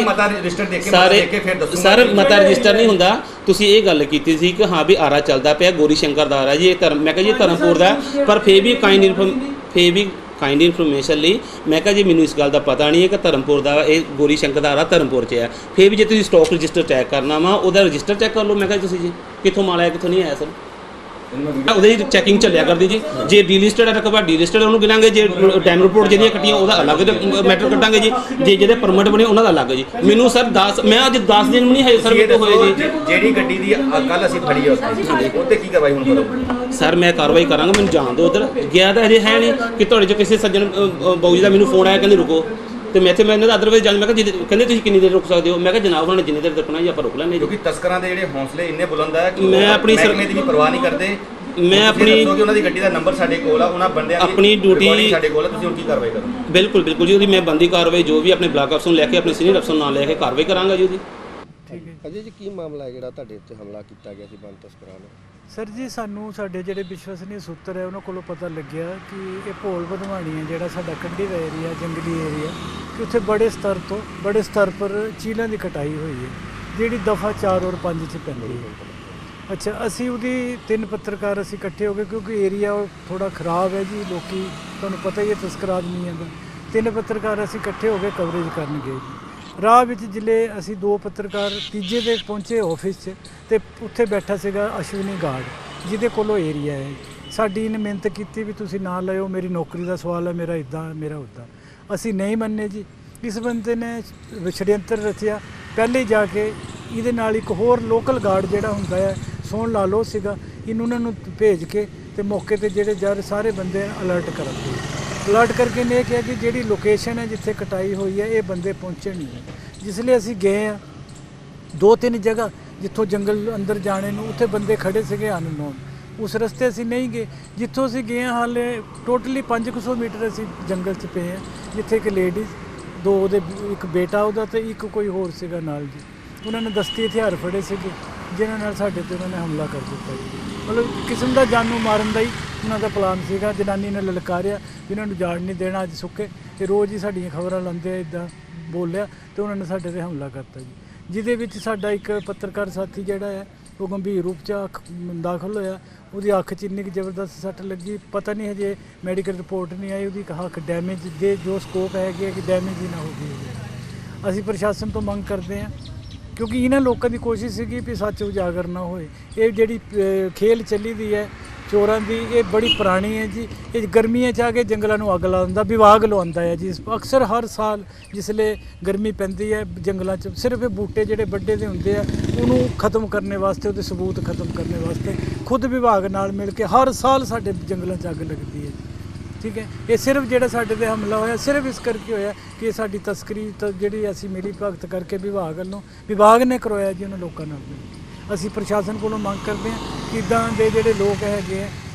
ਮਤਾ ਰਜਿਸਟਰ ਦੇਖ ਕੇ ਫਿਰ ਦੱਸੋ ਸਰ। ਮਤਾ ਰਜਿਸਟਰ ਨਹੀਂ ਹੁੰਦਾ। ਤੁਸੀਂ ਇਹ ਗੱਲ ਕੀਤੀ ਸੀ ਕਿ ਹਾਂ ਵੀ ਆਰਾ ਚੱਲਦਾ ਪਿਆ, ਗੋਰੀ ਸ਼ੰਕਰ ਦਾ ਆਰਾ ਜੀ, ਇਹ ਧਰਮ। ਮੈਂ ਕਿਹਾ ਜੀ ਧਰਮਪੁਰ ਦਾ, ਪਰ ਫੇਰ ਵੀ ਕਾਈਂਡ ਇਨਫੋਰਮੇਸ਼ਨ ਲਈ ਮੈਂ ਕਿਹਾ ਜੀ ਮੈਨੂੰ ਇਸ ਗੱਲ ਦਾ ਪਤਾ ਨਹੀਂ ਹੈ ਕਿ ਧਰਮਪੁਰ ਦਾ ਇਹ ਗੋਰੀ ਸ਼ੰਕਰ ਦਾ ਆਰਾ ਧਰਮਪੁਰ 'ਚ ਹੈ। ਫੇਰ ਵੀ ਜੇ ਤੁਸੀਂ ਸਟਾਕ ਰਜਿਸਟਰ ਚੈੱਕ ਕਰਨਾ ਵਾ, ਉਹਦਾ ਰਜਿਸਟਰ ਚੈੱਕ ਕਰ ਲਓ। ਮੈਂ ਕਿਹਾ ਤੁਸੀਂ ਜੀ ਕਿੱਥੋਂ ਮਾਲ ਆਇਆ ਕਿੱਥੋਂ ਨਹੀਂ ਆਇਆ ਸਰ, ਉਹਦੀ ਚੈਕਿੰਗ ਚੱਲਿਆ ਕਰਦੀ ਜੀ। ਜੇ ਡੀਲਿਸਟਡ ਹੈ ਰਕਬਾ ਡੀਲਿਸਟਡ ਉਹਨੂੰ ਗਿਣਾਂਗੇ, ਜੇ ਟਾਈਮ ਰਿਪੋਰਟ ਜਿਹੜੀਆਂ ਕੱਟੀਆਂ ਉਹਦਾ ਅਲੱਗ ਮੈਟਰ ਕੱਟਾਂਗੇ ਜੀ, ਜੇ ਜਿਹਦੇ ਪਰਮਿਟ ਬਣੇ ਉਹਨਾਂ ਦਾ ਅਲੱਗ ਜੀ। ਮੈਨੂੰ ਸਰ 10 ਮੈਂ ਅੱਜ 10 ਦਿਨ ਵੀ ਨਹੀਂ ਹੈ ਸਰ ਮੇਰੇ ਤੋਂ ਹੋਏ ਜੀ। ਜਿਹੜੀ ਗੱਡੀ ਦੀ ਕੱਲ ਅਸੀਂ ਫੜੀ ਹੈ ਉੱਤੇ ਕੀ ਕਾਰਵਾਈ ਹੁਣ ਕਰੋ? ਸਰ ਮੈਂ ਕਾਰਵਾਈ ਕਰਾਂਗਾ, ਮੈਨੂੰ ਜਾਣ ਦਿਓ। ਉੱਧਰ ਗਿਆ ਤਾਂ ਹਜੇ ਹੈ ਨਹੀਂ ਕਿ ਤੁਹਾਡੇ 'ਚੋਂ ਕਿਸੇ ਸੱਜਣ ਬਾਊ ਜੀ ਦਾ ਮੈਨੂੰ ਫੋਨ ਆਇਆ, ਕਹਿੰਦੇ ਰੁਕੋ, ਤੇ ਮੈਂ ਇੱਥੇ ਮੈਂ ਇਹਨਾਂ ਦਾ ਅਦਰਵਾਈਜ਼ ਜਾਣ। ਮੈਂ ਕਿਹਾ ਕਹਿੰਦੇ ਤੁਸੀਂ ਕਿੰਨੀ ਦੇਰ ਰੁਕ ਸਕਦੇ ਹੋ? ਮੈਂ ਕਿਹਾ ਜਨਾਬ ਉਹਨਾਂ ਨੇ ਜਿੰਨੀ ਦੇਰ ਰੁਕਣਾ ਜੀ ਆਪਾਂ ਰੁਕ ਲੈਂਦੇ। ਕਿਉਂਕਿ ਤਸਕਰਾਂ ਦੇ ਜਿਹੜੇ ਹੌਸਲੇ ਇੰਨੇ ਬੁਲੰਦ ਹੈ ਕਿ ਮੈਂ ਆਪਣੀ ਮਹਿਕਮੇ ਦੀ ਵੀ ਪਰਵਾਹ ਨਹੀਂ ਕਰਦੇ। ਮੈਂ ਆਪਣੀ ਉਹਨਾਂ ਦੀ ਗੱਡੀ ਦਾ ਨੰਬਰ ਸਾਡੇ ਕੋਲ ਆ, ਉਹਨਾਂ ਬੰਦਿਆਂ ਦੀ ਆਪਣੀ ਡਿਊਟੀ ਸਾਡੇ ਕੋਲ ਆ, ਤੁਸੀਂ ਹੁਣ ਕੀ ਕਾਰਵਾਈ ਕਰੋਗੇ? ਬਿਲਕੁਲ ਜੀ, ਉਹਦੀ ਮੈਂ ਬੰਦੀ ਕਾਰਵਾਈ ਜੋ ਵੀ ਆਪਣੇ ਬਲਾਕ ਅਫਸਰ ਨੂੰ ਲੈ ਕੇ, ਆਪਣੇ ਸੀਨੀਅਰ ਅਫਸਰ ਨਾਲ ਲੈ ਕੇ ਕਾਰਵਾਈ ਕਰਾਂਗਾ ਜੀ ਉਹਦੀ। ਠੀਕ ਹੈ। ਅਜੇ ਜੀ ਕੀ ਮਾਮਲਾ ਹੈ ਜਿਹੜਾ ਤੁਹਾਡੇ ਉੱਤੇ ਹਮਲਾ ਕੀਤਾ ਗਿਆ ਸੀ ਬੰਦ ਤਸਕਰਾਂ ਨੇ? ਸਰ ਜੀ, ਸਾਨੂੰ ਸਾਡੇ ਜਿਹੜੇ ਵਿਸ਼ਵਸਨੀय ਸੂਤਰ ਹੈ ਉਹਨਾਂ ਕੋਲੋਂ ਪਤਾ ਲੱਗਿਆ ਕਿ ਇਹ ਭੋਲ ਬਧਵਾਣੀ ਹੈ, ਜਿਹੜਾ ਸਾਡਾ ਕੰਢੀ ਦਾ ਏਰੀਆ, ਜੰਗਲੀ ਏਰੀਆ, ਕਿ ਉੱਥੇ ਬੜੇ ਸਤਰ ਪਰ ਚੀਲਾਂ ਦੀ ਕਟਾਈ ਹੋਈ ਹੈ, ਜਿਹੜੀ ਦਫਾ 4 ਔਰ 5 'ਚ ਪੈਂਦੀ ਹੈ। ਅੱਛਾ, ਅਸੀਂ ਉਹਦੀ 3 ਪੱਤਰਕਾਰ ਅਸੀਂ ਇਕੱਠੇ ਹੋ ਗਏ, ਕਿਉਂਕਿ ਏਰੀਆ ਥੋੜਾ ਖਰਾਬ ਹੈ ਜੀ, ਲੋਕੀ ਤੁਹਾਨੂੰ ਪਤਾ ਹੀ ਹੈ ਤਸਕਰ ਆਦਮੀਆਂ ਦਾ। 3 ਪੱਤਰਕਾਰ ਅਸੀਂ ਇਕੱਠੇ ਹੋ ਕੇ ਕਵਰੇਜ ਕਰਨ ਗਏ ਜੀ। ਰਾਹ ਵਿੱਚ ਜਿਲੇ ਅਸੀਂ 2 ਪੱਤਰਕਾਰ ਤੀਜੇ ਦੇ ਪਹੁੰਚੇ ਆਫਿਸ 'ਚ, ਤੇ ਉੱਥੇ ਬੈਠਾ ਸੀਗਾ ਅਸ਼ਵਨੀ ਗਾਰਡ, ਜਿਹਦੇ ਕੋਲੋਂ ਏਰੀਆ ਹੈ। ਸਾਡੀ ਇਹਨੇ ਮਿਹਨਤ ਕੀਤੀ ਵੀ ਤੁਸੀਂ ਨਾ ਲਿਓ, ਮੇਰੀ ਨੌਕਰੀ ਦਾ ਸਵਾਲ ਹੈ, ਮੇਰਾ ਇੱਦਾਂ ਮੇਰਾ ਉੱਦਾਂ। ਅਸੀਂ ਨਹੀਂ ਮੰਨੇ ਜੀ। ਇਸ ਬੰਦੇ ਨੇ ਛੜਯੰਤਰ ਰਚਿਆ। ਪਹਿਲੇ ਜਾ ਕੇ ਇਹਦੇ ਨਾਲ ਇੱਕ ਹੋਰ ਲੋਕਲ ਗਾਰਡ ਜਿਹੜਾ ਹੁੰਦਾ ਹੈ, ਸੋਹਣ ਲਾਲੋ ਸੀਗਾ, ਇਹਨੂੰ ਉਹਨਾਂ ਨੂੰ ਭੇਜ ਕੇ ਤੇ ਮੌਕੇ ਤੇ ਜਿਹੜੇ ਸਾਰੇ ਬੰਦੇ ਅਲਰਟ ਕਰ ਦਿੱਤੇ। ਅਲਰਟ ਕਰਕੇ ਨੇ ਇਹ ਕਿਹਾ ਕਿ ਜਿਹੜੀ ਲੋਕੇਸ਼ਨ ਹੈ ਜਿੱਥੇ ਕਟਾਈ ਹੋਈ ਹੈ ਇਹ ਬੰਦੇ ਪਹੁੰਚਣ ਨਹੀਂ। ਜਿਸ ਲਈ ਅਸੀਂ ਗਏ ਹਾਂ 2-3 ਜਗ੍ਹਾ ਜਿੱਥੋਂ ਜੰਗਲ ਅੰਦਰ ਜਾਣੇ ਨੂੰ, ਉੱਥੇ ਬੰਦੇ ਖੜੇ ਸੀਗੇ ਅਨਨੋਨ। ਉਸ ਰਸਤੇ ਅਸੀਂ ਨਹੀਂ ਗਏ ਜਿੱਥੋਂ ਅਸੀਂ ਗਏ ਹਾਂ। ਹਾਲੇ ਟੋਟਲੀ 500 ਮੀਟਰ ਅਸੀਂ ਜੰਗਲ 'ਚ ਪਏ ਹਾਂ, ਜਿੱਥੇ ਇੱਕ ਲੇਡੀਜ਼, 2 ਉਹਦੇ ਇੱਕ ਬੇਟਾ ਉਹਦਾ ਤੇ ਇੱਕ ਕੋਈ ਹੋਰ ਸੀਗਾ ਨਾਲ ਜੀ। ਉਹਨਾਂ ਨੇ ਦਸਤੀ ਹਥਿਆਰ ਫੜੇ ਸੀਗੇ, ਜਿਨ੍ਹਾਂ ਨਾਲ ਸਾਡੇ ਤੇ ਉਹਨਾਂ ਨੇ ਹਮਲਾ ਕਰ ਦਿੱਤਾ ਜੀ। ਮਤਲਬ ਕਿਸਮ ਦਾ ਜਾਨੂ ਮਾਰਨ ਦਾ ਹੀ ਉਹਨਾਂ ਦਾ ਪਲਾਨ ਸੀਗਾ। ਜਨਾਨੀ ਨੇ ਲਲਕਾਰਿਆ ਵੀ ਇਹਨਾਂ ਨੂੰ ਜਾਣ ਨਹੀਂ ਦੇਣਾ ਅੱਜ ਸੁੱਕੇ, ਤੇ ਰੋਜ਼ ਹੀ ਸਾਡੀਆਂ ਖਬਰਾਂ ਲਾਉਂਦੇ ਇੱਦਾਂ ਬੋਲਿਆ, ਤੇ ਉਹਨਾਂ ਨੇ ਸਾਡੇ 'ਤੇ ਹਮਲਾ ਕਰਤਾ ਜੀ। ਜਿਹਦੇ ਵਿੱਚ ਸਾਡਾ ਇੱਕ ਪੱਤਰਕਾਰ ਸਾਥੀ ਜਿਹੜਾ ਹੈ ਉਹ ਗੰਭੀਰ ਰੂਪ 'ਚ ਦਾਖਲ ਹੋਇਆ। ਉਹਦੀ ਅੱਖ 'ਚ ਇੰਨੀ ਕੁ ਜ਼ਬਰਦਸਤ ਸੱਟ ਲੱਗੀ, ਪਤਾ ਨਹੀਂ ਹਜੇ ਮੈਡੀਕਲ ਰਿਪੋਰਟ ਨਹੀਂ ਆਈ। ਉਹਦੀ ਅੱਖ ਡੈਮੇਜ ਦੇ ਜੋ ਸਕੋਪ ਹੈਗੇ ਕਿ ਡੈਮੇਜ ਹੀ ਨਾ ਹੋ ਗਈ। ਅਸੀਂ ਪ੍ਰਸ਼ਾਸਨ ਤੋਂ ਮੰਗ ਕਰਦੇ ਹਾਂ ਕਿਉਂਕਿ ਇਹਨਾਂ ਲੋਕਾਂ ਦੀ ਕੋਸ਼ਿਸ਼ ਸੀਗੀ ਵੀ ਸੱਚ ਉਜਾਗਰ ਨਾ ਹੋਏ। ਇਹ ਜਿਹੜੀ ਖੇਲ ਚੱਲੀ ਦੀ ਹੈ ਚੋਰਾਂ ਦੀ, ਇਹ ਬੜੀ ਪੁਰਾਣੀ ਹੈ ਜੀ। ਇਹ ਗਰਮੀਆਂ 'ਚ ਆ ਕੇ ਜੰਗਲਾਂ ਨੂੰ ਅੱਗ ਲਾਉਂਦਾ, ਵਿਭਾਗ ਲਵਾਉਂਦਾ ਹੈ ਜੀ। ਅਕਸਰ ਹਰ ਸਾਲ ਜਿਸਲੇ ਗਰਮੀ ਪੈਂਦੀ ਹੈ ਜੰਗਲਾਂ 'ਚ ਸਿਰਫ ਇਹ ਬੂਟੇ ਜਿਹੜੇ ਵੱਡੇ ਦੇ ਹੁੰਦੇ ਆ ਉਹਨੂੰ ਖਤਮ ਕਰਨ ਵਾਸਤੇ, ਉਹਦੇ ਸਬੂਤ ਖਤਮ ਕਰਨ ਵਾਸਤੇ ਖੁਦ ਵਿਭਾਗ ਨਾਲ ਮਿਲ ਕੇ ਹਰ ਸਾਲ ਸਾਡੇ ਜੰਗਲਾਂ 'ਚ ਅੱਗ ਲੱਗਦੀ ਹੈ। ਠੀਕ ਹੈ, ਇਹ ਸਿਰਫ ਜਿਹੜਾ ਸਾਡੇ 'ਤੇ ਹਮਲਾ ਹੋਇਆ ਸਿਰਫ ਇਸ ਕਰਕੇ ਹੋਇਆ ਕਿ ਇਹ ਸਾਡੀ ਤਸਕਰੀ ਜਿਹੜੀ ਅਸੀਂ ਮਿਲੀ ਭਗਤ ਕਰਕੇ ਵਿਭਾਗ ਨੇ ਕਰਵਾਇਆ ਜੀ ਉਹਨਾਂ ਲੋਕਾਂ ਨਾਲ। ਅਸੀਂ ਪ੍ਰਸ਼ਾਸਨ ਕੋਲੋਂ ਮੰਗ ਕਰਦੇ ਹਾਂ ਕਿ ਇੱਦਾਂ ਦੇ ਜਿਹੜੇ ਲੋਕ ਹੈਗੇ ਆ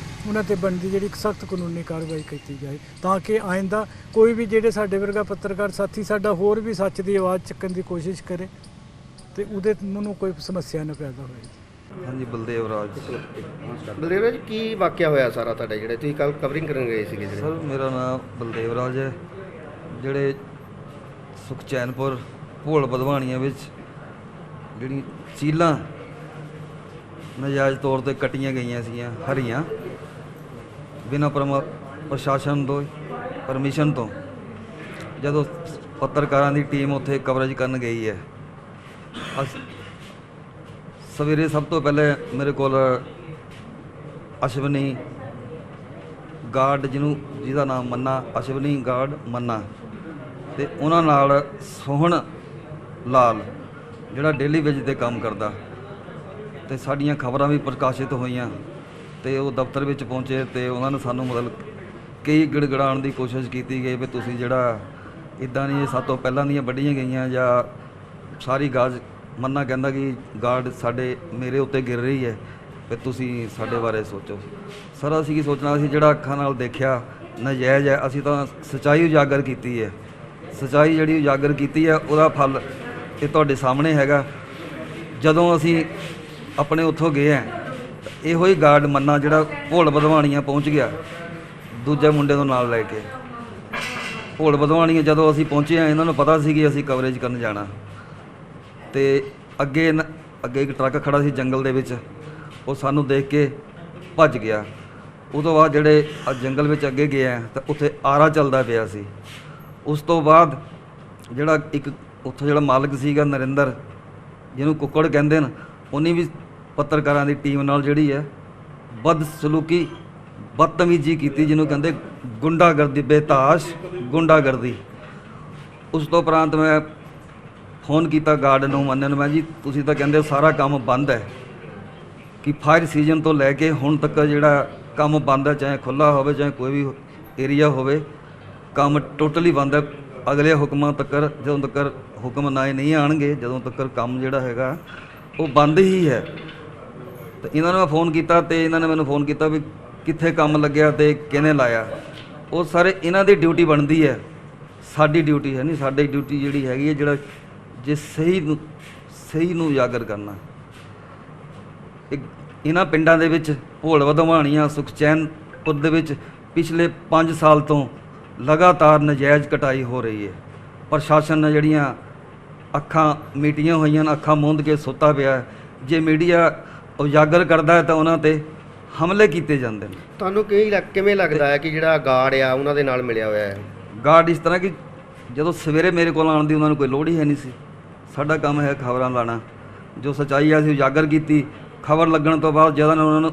ਉਹਨਾਂ 'ਤੇ ਬਣਦੀ ਜਿਹੜੀ ਸਖਤ ਕਾਨੂੰਨੀ ਕਾਰਵਾਈ ਕੀਤੀ ਜਾਏ, ਤਾਂ ਕਿ ਆਇੰਦਾ ਕੋਈ ਵੀ ਜਿਹੜੇ ਸਾਡੇ ਵਰਗਾ ਪੱਤਰਕਾਰ ਸਾਥੀ ਸਾਡਾ ਹੋਰ ਵੀ ਸੱਚ ਦੀ ਆਵਾਜ਼ ਚੱਕਣ ਦੀ ਕੋਸ਼ਿਸ਼ ਕਰੇ ਤੇ ਉਹਦੇ ਨੂੰ ਕੋਈ ਸਮੱਸਿਆ ਨਾ ਪੈਦਾ ਹੋਏ। ਹਾਂਜੀ, ਬਲਦੇਵ ਰਾਜ। ਬਲਦੇਵ ਰਾਜ, ਕੀ ਵਾਕਿਆ ਹੋਇਆ ਸਾਰਾ ਤੁਹਾਡੇ ਜਿਹੜੇ ਤੁਸੀਂ ਕੱਲ ਕਵਰਿੰਗ ਕਰਨ ਗਏ ਸੀਗੇ ਜਿਹੜੇ? ਸਰ, ਮੇਰਾ ਨਾਮ ਬਲਦੇਵ ਰਾਜ ਹੈ। ਜਿਹੜੇ ਸੁਖਚੈਨਪੁਰ ਭੋਲ ਬਧਵਾਣੀਆਂ ਵਿੱਚ ਜਿਹੜੀ ਚੀਲਾਂ ਨਜਾਇਜ਼ ਤੌਰ ਤੇ ਕੱਟੀਆਂ ਗਈਆਂ ਸੀਗੀਆਂ ਹਰੀਆਂ, ਬਿਨਾਂ ਪ੍ਰਸ਼ਾਸਨ ਤੋਂ ਪਰਮਿਸ਼ਨ ਤੋਂ, ਜਦੋਂ ਪੱਤਰਕਾਰਾਂ ਦੀ ਟੀਮ ਉੱਥੇ ਕਵਰੇਜ ਕਰਨ ਗਈ ਹੈ, ਸਵੇਰੇ ਸਭ ਤੋਂ ਪਹਿਲੇ ਮੇਰੇ ਕੋਲ ਅਸ਼ਵਨੀ ਗਾਰਡ, ਜਿਹਦਾ ਨਾਮ ਮੰਨਾ, ਅਸ਼ਵਨੀ ਗਾਰਡ ਮੰਨਾ, ਤੇ ਉਹਨਾਂ ਨਾਲ ਸੋਹਣ ਲਾਲ ਜਿਹੜਾ ਡੇਲੀ ਵੇਜ 'ਤੇ ਕੰਮ ਕਰਦਾ, ਤੇ ਸਾਡੀਆਂ ਖਬਰਾਂ ਵੀ ਪ੍ਰਕਾਸ਼ਿਤ ਹੋਈਆਂ, ਤੇ ਉਹ ਦਫ਼ਤਰ ਵਿੱਚ ਪਹੁੰਚੇ ਤੇ ਉਹਨਾਂ ਨੇ ਸਾਨੂੰ ਮਤਲਬ ਕਈ ਗਿੜਗੜਾਉਣ ਦੀ ਕੋਸ਼ਿਸ਼ ਕੀਤੀ ਗਈ ਵੀ ਤੁਸੀਂ ਜਿਹੜਾ ਇੱਦਾਂ ਨਹੀਂ, ਇਹ ਸਭ ਤੋਂ ਪਹਿਲਾਂ ਦੀਆਂ ਵੱਢੀਆਂ ਗਈਆਂ ਜਾਂ ਸਾਰੀ ਗਾਜ। ਮੰਨਾ ਕਹਿੰਦਾ ਕਿ ਗਾਰਡ ਮੇਰੇ ਉੱਤੇ ਗਿਰ ਰਹੀ ਹੈ ਵੀ ਤੁਸੀਂ ਸਾਡੇ ਬਾਰੇ ਸੋਚੋ। ਸਰ, ਅਸੀਂ ਕੀ ਸੋਚਣਾ, ਅਸੀਂ ਜਿਹੜਾ ਅੱਖਾਂ ਨਾਲ ਦੇਖਿਆ ਨਜਾਇਜ਼ ਹੈ। ਅਸੀਂ ਤਾਂ ਸੱਚਾਈ ਉਜਾਗਰ ਕੀਤੀ ਹੈ। ਸੱਚਾਈ ਜਿਹੜੀ ਉਜਾਗਰ ਕੀਤੀ ਹੈ ਉਹਦਾ ਫਲ ਇਹ ਤੁਹਾਡੇ ਸਾਹਮਣੇ ਹੈਗਾ। ਜਦੋਂ ਅਸੀਂ ਆਪਣੇ ਉੱਥੋਂ ਗਏ ਆ, ਇਹੋ ਹੀ ਗਾਰਡ ਮੰਨਾ ਜਿਹੜਾ ਭੋਲ ਬਧਵਾਣੀਆਂ ਪਹੁੰਚ ਗਿਆ ਦੂਜੇ ਮੁੰਡੇ ਤੋਂ ਨਾਲ ਲੈ ਕੇ। ਭੋਲ ਬਧਵਾਣੀਆਂ ਜਦੋਂ ਅਸੀਂ ਪਹੁੰਚੇ ਆ, ਇਹਨਾਂ ਨੂੰ ਪਤਾ ਸੀ ਕਿ ਅਸੀਂ ਕਵਰੇਜ ਕਰਨ ਜਾਣਾ, ਤੇ ਅੱਗੇ ਇੱਕ ਟਰੱਕ ਖੜਾ ਸੀ ਜੰਗਲ ਦੇ ਵਿੱਚ, ਉਹ ਸਾਨੂੰ ਦੇਖ ਕੇ ਭੱਜ ਗਿਆ। ਉਹ ਤੋਂ ਬਾਅਦ ਜਿਹੜੇ ਜੰਗਲ ਵਿੱਚ ਅੱਗੇ ਗਏ ਆ ਤਾਂ ਉੱਥੇ ਆਰਾ ਚੱਲਦਾ ਪਿਆ ਸੀ। ਉਸ ਤੋਂ ਬਾਅਦ ਜਿਹੜਾ ਉੱਥੋਂ ਜਿਹੜਾ ਮਾਲਕ ਸੀਗਾ ਨਰਿੰਦਰ, ਜਿਹਨੂੰ ਕੁੱਕੜ ਕਹਿੰਦੇ ਨੇ, ਉਹਨੇ ਵੀ ਪੱਤਰਕਾਰਾਂ ਦੀ ਟੀਮ ਨਾਲ ਜਿਹੜੀ ਹੈ ਬਦਸਲੂਕੀ, ਬਦਤਮੀਜ਼ੀ ਕੀਤੀ, ਜਿਹਨੂੰ ਕਹਿੰਦੇ ਗੁੰਡਾਗਰਦੀ, ਬੇਤਾਸ਼ ਗੁੰਡਾਗਰਦੀ। ਉਸ ਤੋਂ ਉਪਰੰਤ ਮੈਂ ਫੋਨ ਕੀਤਾ ਗਾਰਡ ਨੂੰ, ਮੰਨੇ ਨੂੰ, ਮੈਂ ਜੀ ਤੁਸੀਂ ਤਾਂ ਕਹਿੰਦੇ ਸਾਰਾ ਕੰਮ ਬੰਦ ਹੈ, ਕਿ ਫਾਇਰ ਸੀਜ਼ਨ ਤੋਂ ਲੈ ਕੇ ਹੁਣ ਤੱਕ ਜਿਹੜਾ ਕੰਮ ਬੰਦ ਹੈ, ਚਾਹੇ ਖੁੱਲ੍ਹਾ ਹੋਵੇ ਚਾਹੇ ਕੋਈ ਵੀ ਏਰੀਆ ਹੋਵੇ, ਕੰਮ ਟੋਟਲੀ ਬੰਦ ਹੈ ਅਗਲੇ ਹੁਕਮਾਂ ਤੱਕ। ਜਦੋਂ ਤੱਕ ਹੁਕਮ ਨਹੀਂ ਆਉਣਗੇ, ਜਦੋਂ ਤੱਕ ਕੰਮ ਜਿਹੜਾ ਹੈਗਾ ਉਹ ਬੰਦ ਹੀ ਹੈ। ਤੇ ਇਹਨਾਂ ਨੂੰ ਮੈਂ ਫੋਨ ਕੀਤਾ ਤੇ ਇਹਨਾਂ ਨੇ ਮੈਨੂੰ ਫੋਨ ਕੀਤਾ ਵੀ ਕਿੱਥੇ ਕੰਮ ਲੱਗਿਆ ਤੇ ਕਿਹਨੇ ਲਾਇਆ। ਉਹ ਸਾਰੇ ਇਹਨਾਂ ਦੀ ਡਿਊਟੀ ਬਣਦੀ ਹੈ, ਸਾਡੀ ਡਿਊਟੀ ਹੈ ਨਹੀਂ। ਸਾਡੀ ਡਿਊਟੀ ਜਿਹੜੀ ਹੈਗੀ ਹੈ ਜਿਹੜਾ ਜੇ ਸਹੀ ਨੂੰ ਉਜਾਗਰ ਕਰਨਾ। ਇਹਨਾਂ ਪਿੰਡਾਂ ਦੇ ਵਿੱਚ ਭੋਲ ਬਧਵਾਣੀਆਂ, ਸੁਖਚੈਨਪੁਰ ਦੇ ਵਿੱਚ ਪਿਛਲੇ 5 ਸਾਲ ਤੋਂ ਲਗਾਤਾਰ ਨਜਾਇਜ਼ ਕਟਾਈ ਹੋ ਰਹੀ ਹੈ। ਪ੍ਰਸ਼ਾਸਨ ਨੇ ਜਿਹੜੀਆਂ ਅੱਖਾਂ ਮੀਟੀਆਂ ਹੋਈਆਂ, ਅੱਖਾਂ ਮੂੰਦ ਕੇ ਸੁੱਤਾ ਪਿਆ। ਜੇ ਮੀਡੀਆ ਉਜਾਗਰ ਕਰਦਾ ਹੈ ਤਾਂ ਉਹਨਾਂ 'ਤੇ ਹਮਲੇ ਕੀਤੇ ਜਾਂਦੇ ਨੇ। ਤੁਹਾਨੂੰ ਕਿਵੇਂ ਲੱਗਦਾ ਹੈ ਕਿ ਜਿਹੜਾ ਗਾਰਡ ਆ ਉਹਨਾਂ ਦੇ ਨਾਲ ਮਿਲਿਆ ਹੋਇਆ ਹੈ? ਗਾਰਡ ਇਸ ਤਰ੍ਹਾਂ ਕਿ ਜਦੋਂ ਸਵੇਰੇ ਮੇਰੇ ਕੋਲ ਆਉਣ ਦੀ ਉਹਨਾਂ ਨੂੰ ਕੋਈ ਲੋੜ ਹੀ ਹੈ ਨਹੀਂ ਸੀ। ਸਾਡਾ ਕੰਮ ਹੈ ਖਬਰਾਂ ਲਾਣਾ, ਜੋ ਸੱਚਾਈ ਆ ਅਸੀਂ ਉਜਾਗਰ ਕੀਤੀ। ਖਬਰ ਲੱਗਣ ਤੋਂ ਬਾਅਦ ਜਦੋਂ ਉਹਨਾਂ ਨੂੰ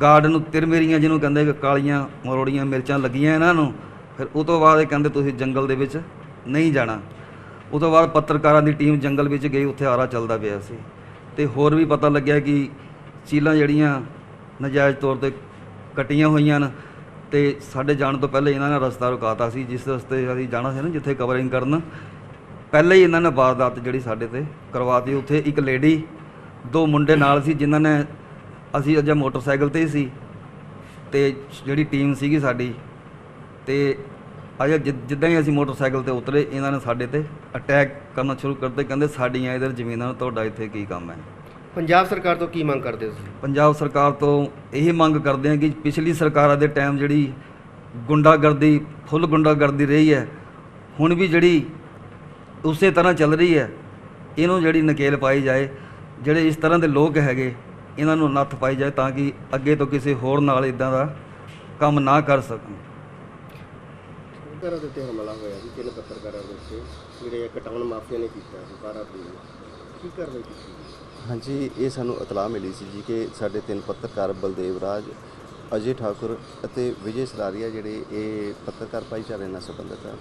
ਗਾਰਡ ਨੂੰ ਤਿਰਮੇਰੀਆਂ, ਜਿਹਨੂੰ ਕਹਿੰਦੇ ਕਾਲੀਆਂ ਮਰੋੜੀਆਂ ਮਿਰਚਾਂ ਲੱਗੀਆਂ ਇਹਨਾਂ ਨੂੰ, ਫਿਰ ਉਹ ਤੋਂ ਬਾਅਦ ਇਹ ਕਹਿੰਦੇ ਤੁਸੀਂ ਜੰਗਲ ਦੇ ਵਿੱਚ ਨਹੀਂ ਜਾਣਾ। ਉਹ ਤੋਂ ਬਾਅਦ ਪੱਤਰਕਾਰਾਂ ਦੀ ਟੀਮ ਜੰਗਲ ਵਿੱਚ ਗਈ, ਉੱਥੇ ਆਰਾ ਚੱਲਦਾ ਪਿਆ ਸੀ, ਤੇ ਹੋਰ ਵੀ ਪਤਾ ਲੱਗਿਆ ਕਿ ਚੀਲਾਂ ਜਿਹੜੀਆਂ ਨਜਾਇਜ਼ ਤੌਰ 'ਤੇ ਕੱਟੀਆਂ ਹੋਈਆਂ ਨੇ। ਤੇ ਸਾਡੇ ਜਾਣ ਤੋਂ ਪਹਿਲੇ ਇਹਨਾਂ ਨੇ ਰਸਤਾ ਰੁਕਾਤਾ ਸੀ, ਜਿਸ ਰਸਤੇ ਅਸੀਂ ਜਾਣਾ ਸੀ ਨਾ, ਜਿੱਥੇ ਕਵਰਿੰਗ ਕਰਨ, ਪਹਿਲੇ ਹੀ ਇਹਨਾਂ ਨੇ ਵਾਰਦਾਤ ਜਿਹੜੀ ਸਾਡੇ 'ਤੇ ਕਰਵਾਤੀ। ਉੱਥੇ ਇੱਕ ਲੇਡੀ, 2 ਮੁੰਡੇ ਨਾਲ ਸੀ, ਜਿਨ੍ਹਾਂ ਨੇ, ਅਸੀਂ ਅਜੇ ਮੋਟਰਸਾਈਕਲ 'ਤੇ ਹੀ ਸੀ, ਤੇ ਜਿਹੜੀ ਟੀਮ ਸੀਗੀ ਸਾਡੀ, ਤੇ ਅਜੇ ਜਿੱਦਾਂ ਹੀ ਅਸੀਂ ਮੋਟਰਸਾਈਕਲ 'ਤੇ ਉਤਰੇ, ਇਹਨਾਂ ਨੇ ਸਾਡੇ 'ਤੇ ਅਟੈਕ ਕਰਨਾ ਸ਼ੁਰੂ ਕਰਦੇ। ਕਹਿੰਦੇ ਸਾਡੀਆਂ ਇੱਧਰ ਜ਼ਮੀਨਾਂ, ਤੁਹਾਡਾ ਇੱਥੇ ਕੀ ਕੰਮ ਹੈ? ਪੰਜਾਬ ਸਰਕਾਰ ਤੋਂ ਕੀ ਮੰਗ ਕਰਦੇ ਹੋ ਤੁਸੀਂ? ਪੰਜਾਬ ਸਰਕਾਰ ਤੋਂ ਇਹ ਮੰਗ ਕਰਦੇ ਹਾਂ ਕਿ ਪਿਛਲੀ ਸਰਕਾਰਾਂ ਦੇ ਟਾਈਮ ਜਿਹੜੀ ਗੁੰਡਾਗਰਦੀ, ਫੁੱਲ ਗੁੰਡਾਗਰਦੀ ਰਹੀ ਹੈ, ਹੁਣ ਵੀ ਜਿਹੜੀ ਉਸੇ ਤਰ੍ਹਾਂ ਚੱਲ ਰਹੀ ਹੈ, ਇਹਨੂੰ ਜਿਹੜੀ ਨਕੇਲ ਪਾਈ ਜਾਏ। ਜਿਹੜੇ ਇਸ ਤਰ੍ਹਾਂ ਦੇ ਲੋਕ ਹੈਗੇ, ਇਹਨਾਂ ਨੂੰ ਨੱਥ ਪਾਈ ਜਾਏ, ਤਾਂ ਕਿ ਅੱਗੇ ਤੋਂ ਕਿਸੇ ਹੋਰ ਨਾਲ ਇਦਾਂ ਦਾ ਕੰਮ ਨਾ ਕਰ ਸਕਣ। ਪੱਤਰਕਾਰਾਂ ਦੇ ਉੱਤੇ ਹਮਲਾ ਹੋਇਆ ਜੀ, 3 ਪੱਤਰਕਾਰਾਂ ਦੇ ਉੱਤੇ, ਜਿਹੜੇ ਕਟਾਉਣ ਮਾਫੀਆ ਨੇ ਕੀਤਾ ਸੀ 12 ਤਰੀਕ ਨੂੰ। ਕੀ ਕਾਰਵਾਈ ਕੀਤੀ? ਹਾਂਜੀ, ਇਹ ਸਾਨੂੰ ਇਤਲਾਹ ਮਿਲੀ ਸੀ ਜੀ ਕਿ ਸਾਡੇ 3 ਪੱਤਰਕਾਰ ਬਲਦੇਵ ਰਾਜ, ਅਜੇ ਠਾਕੁਰ ਅਤੇ ਵਿਜੇ ਸਰਾਰੀਆ ਜਿਹੜੇ ਇਹ ਪੱਤਰਕਾਰ ਭਾਈਚਾਰੇ ਨਾਲ ਸੰਬੰਧਿਤ ਆ,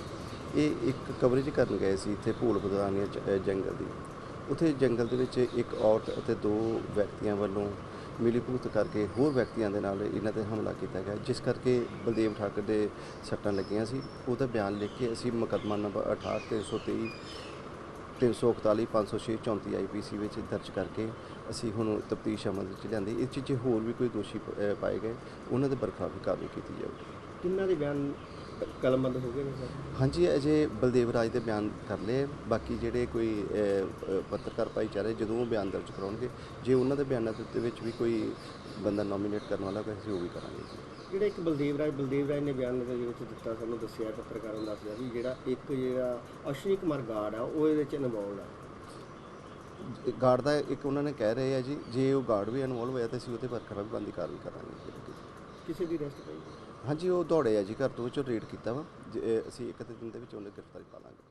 ਇਹ ਇੱਕ ਕਵਰੇਜ ਕਰਨ ਗਏ ਸੀ ਇੱਥੇ ਭੂਲ ਬਦਵਾਨੀਆ ਜੰਗਲ ਦੀ। ਉੱਥੇ ਜੰਗਲ ਦੇ ਵਿੱਚ ਇੱਕ ਔਰਤ ਅਤੇ 2 ਵਿਅਕਤੀਆਂ ਵੱਲੋਂ ਮਿਲੀ ਭੁਗਤ ਕਰਕੇ ਹੋਰ ਵਿਅਕਤੀਆਂ ਦੇ ਨਾਲ ਇਹਨਾਂ ਤੇ ਹਮਲਾ ਕੀਤਾ ਗਿਆ, ਜਿਸ ਕਰਕੇ ਬਲਦੇਵ ਠਾਕੁਰ ਦੇ ਸੱਟਾਂ ਲੱਗੀਆਂ ਸੀ। ਉਹਦਾ ਬਿਆਨ ਲਿਖ ਕੇ ਅਸੀਂ ਮੁਕੱਦਮਾ ਨੰਬਰ 68 323 341 506 34 IPC ਵਿੱਚ ਦਰਜ ਕਰਕੇ ਅਸੀਂ ਹੁਣ ਤਫਤੀਸ਼ ਅਮਲ ਵਿੱਚ ਲਿਆਂਦੀ। ਇਸ 'ਚ ਜੇ ਹੋਰ ਵੀ ਕੋਈ ਦੋਸ਼ੀ ਪਾਏ ਗਏ ਉਹਨਾਂ ਦੇ ਬਰਖਲਾਫ ਕਾਰਵਾਈ ਕੀਤੀ ਜਾਊਗੀ। ਕਿੰਨਾਂ ਦੇ ਬਿਆਨ ਕਲਮਬੰਦ ਹੋ ਗਏ ਨੇ ਸਰ? ਹਾਂਜੀ, ਅਜੇ ਬਲਦੇਵ ਰਾਜ ਦੇ ਬਿਆਨ ਕਰ ਲਏ, ਬਾਕੀ ਜਿਹੜੇ ਕੋਈ ਪੱਤਰਕਾਰ ਭਾਈਚਾਰੇ ਜਦੋਂ ਉਹ ਬਿਆਨ ਦਰਜ ਕਰਾਉਣਗੇ, ਜੇ ਉਹਨਾਂ ਦੇ ਬਿਆਨਾਂ ਦੇ ਵਿੱਚ ਵੀ ਕੋਈ ਬੰਦਾ ਨੋਮੀਨੇਟ ਕਰਨ ਵਾਲਾ ਹੋਵੇ ਅਸੀਂ ਉਹ ਵੀ ਕਰਾਂਗੇ ਜੀ। ਜਿਹੜਾ ਇੱਕ ਬਲਦੇਵ ਰਾਜ ਨੇ ਬਿਆਨ ਦੇ ਵਿੱਚ ਦਿੱਤਾ, ਸਾਨੂੰ ਦੱਸਿਆ, ਪੱਤਰਕਾਰਾਂ ਨੂੰ ਦੱਸਿਆ ਵੀ ਜਿਹੜਾ ਅਸ਼ਵਨੀ ਕੁਮਾਰ ਗਾਰਡ ਆ ਉਹ ਇਹਦੇ 'ਚ ਇਨਵੋਲਡ ਆ। ਗਾਰਡ ਦਾ ਇੱਕ ਉਹਨਾਂ ਨੇ ਕਹਿ ਰਹੇ ਆ ਜੀ, ਜੇ ਉਹ ਗਾਰਡ ਵੀ ਇਨਵੋਲਵ ਹੋਇਆ ਤਾਂ ਅਸੀਂ ਉਹਦੇ ਬਰਖਲਾਫ ਬੰਦੀ ਕਾਰਵਾਈ ਕਰਾਂਗੇ। ਕਿਸੇ ਦੀ ਅਰੈਸਟ ਪਈ? ਹਾਂਜੀ, ਉਹ ਦੌੜੇ ਆ ਜੀ ਘਰ ਤੋਂ, ਵਿੱਚੋਂ ਰੇਡ ਕੀਤਾ ਵਾ। ਅਸੀਂ 1 ਦਿਨ ਦੇ ਵਿੱਚ ਉਹਨੇ ਗ੍ਰਿਫਤਾਰੀ ਪਾ ਲਾਂਗੇ।